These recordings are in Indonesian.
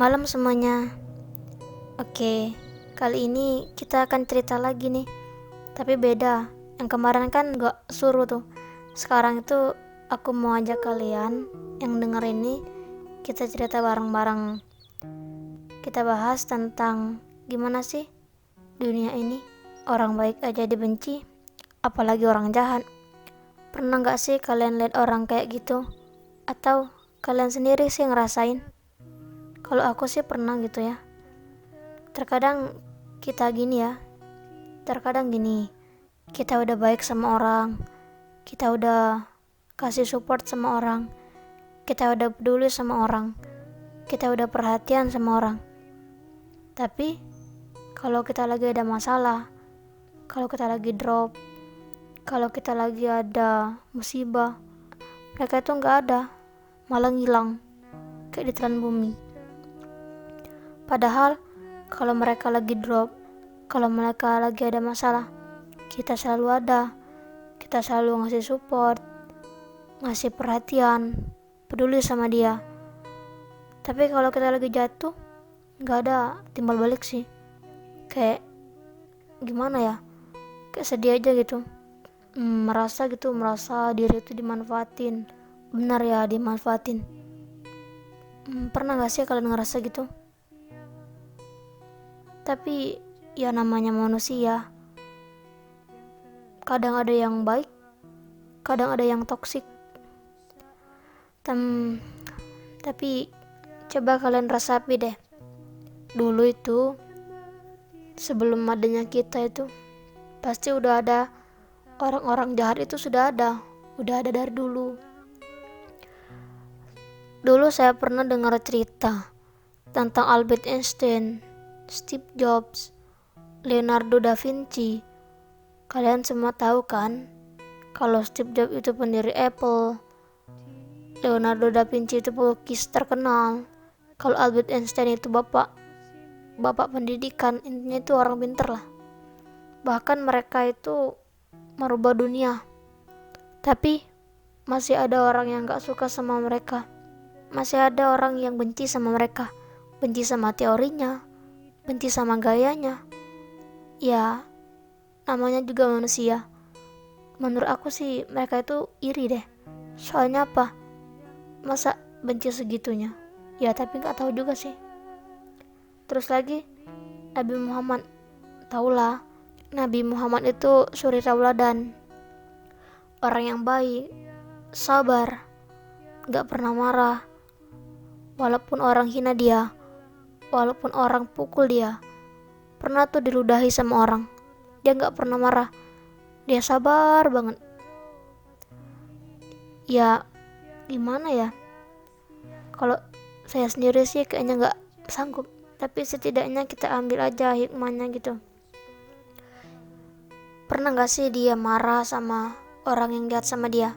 Malam semuanya. Oke, kali ini kita akan cerita lagi nih. Tapi beda. Yang kemarin kan gak suruh tuh. Sekarang itu aku mau ajak kalian yang denger ini, kita cerita bareng-bareng. Kita bahas tentang gimana sih dunia ini. Orang baik aja dibenci, apalagi orang jahat. Pernah gak sih kalian lihat orang kayak gitu? Atau kalian sendiri sih ngerasain? Kalau aku sih pernah gitu ya. Terkadang kita gini ya, terkadang gini, kita udah baik sama orang, kita udah kasih support sama orang, kita udah peduli sama orang, kita udah perhatian sama orang. Tapi kalau kita lagi ada masalah, kalau kita lagi drop, kalau kita lagi ada musibah, mereka itu nggak ada, malah ngilang kayak ditelan bumi. Padahal kalau mereka lagi drop, kalau mereka lagi ada masalah, kita selalu ada, kita selalu ngasih support, ngasih perhatian, peduli sama dia. Tapi kalau kita lagi jatuh, nggak ada timbal balik sih. Kayak gimana ya, kayak sedih aja gitu. Merasa diri itu dimanfaatin. Benar ya, dimanfaatin. Pernah gak sih kalian ngerasa gitu? Tapi ya namanya manusia, kadang ada yang baik, kadang ada yang toksik. Tapi coba kalian rasapi deh, dulu itu sebelum adanya kita itu pasti udah ada orang-orang jahat, itu udah ada dari dulu. Dulu saya pernah dengar cerita tentang Albert Einstein, Steve Jobs, Leonardo da Vinci. Kalian semua tahu kan kalau Steve Jobs itu pendiri Apple, Leonardo da Vinci itu pelukis terkenal, kalau Albert Einstein itu bapak pendidikan, intinya itu orang pinter lah. Bahkan mereka itu merubah dunia. Tapi masih ada orang yang gak suka sama mereka, masih ada orang yang benci sama mereka, benci sama teorinya, benci sama gayanya. Ya namanya juga manusia. Menurut aku sih mereka itu iri deh. Soalnya apa? Masa benci segitunya? Ya tapi gak tahu juga sih. Terus lagi Nabi Muhammad, taulah Nabi Muhammad itu suri tauladan, orang yang baik, sabar, gak pernah marah. Walaupun orang hina dia, walaupun orang pukul dia, pernah tuh diludahi sama orang, dia gak pernah marah, dia sabar banget. Ya gimana ya, kalau saya sendiri sih kayaknya gak sanggup. Tapi setidaknya kita ambil aja hikmahnya gitu. Pernah gak sih dia marah sama orang yang jahat sama dia?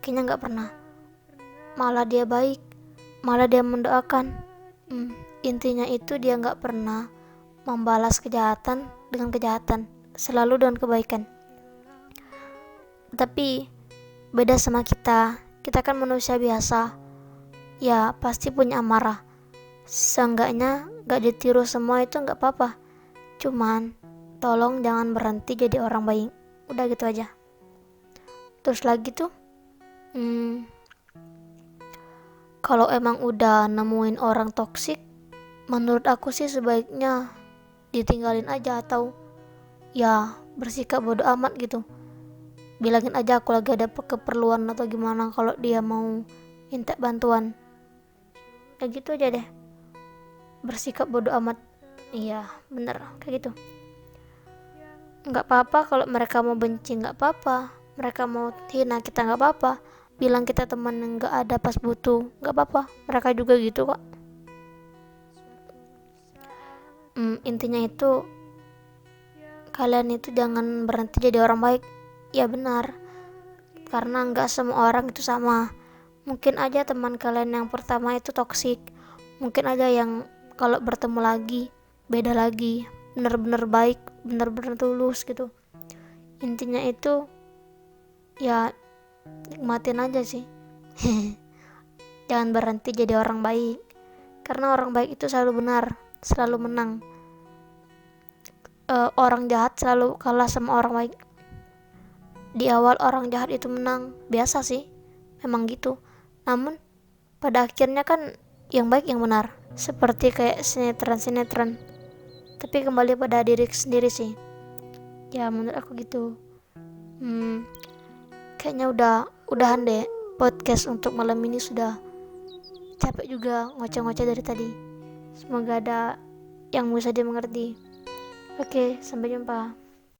Kayaknya gak pernah. Malah dia baik, malah dia mendoakan. Intinya itu dia gak pernah membalas kejahatan dengan kejahatan, selalu dengan kebaikan. Tapi beda sama kita kan manusia biasa, ya pasti punya amarah. Seenggaknya gak ditiru semua itu gak apa-apa, cuman tolong jangan berhenti jadi orang baik. Udah gitu aja. Terus lagi tuh kalau emang udah nemuin orang toksik, menurut aku sih sebaiknya ditinggalin aja, atau ya bersikap bodo amat gitu. Bilangin aja aku lagi ada keperluan atau gimana, kalau dia mau minta bantuan. Ya gitu aja deh, bersikap bodo amat. Iya bener kayak gitu. Gak apa-apa kalau mereka mau benci, gak apa-apa. Mereka mau hina kita, gak apa-apa. Bilang kita teman yang gak ada pas butuh, gak apa-apa. Mereka juga gitu kok. Intinya itu kalian itu jangan berhenti jadi orang baik. Ya benar, karena gak semua orang itu sama. Mungkin aja teman kalian yang pertama itu toksik, mungkin aja yang kalau bertemu lagi beda lagi, bener-bener baik, bener-bener tulus gitu. Intinya itu ya nikmatin aja sih. Jangan berhenti jadi orang baik, Karena orang baik itu selalu benar, selalu menang. Orang jahat selalu kalah sama orang baik. Di awal orang jahat itu menang, biasa sih, memang gitu. Namun pada akhirnya kan yang baik yang benar, seperti kayak sinetron. Tapi kembali pada diri sendiri sih. Ya menurut aku gitu. Kayaknya udahan deh podcast untuk malam ini, sudah capek juga ngoceh-ngoceh dari tadi. Semoga ada yang bisa dimengerti. Oke, sampai jumpa.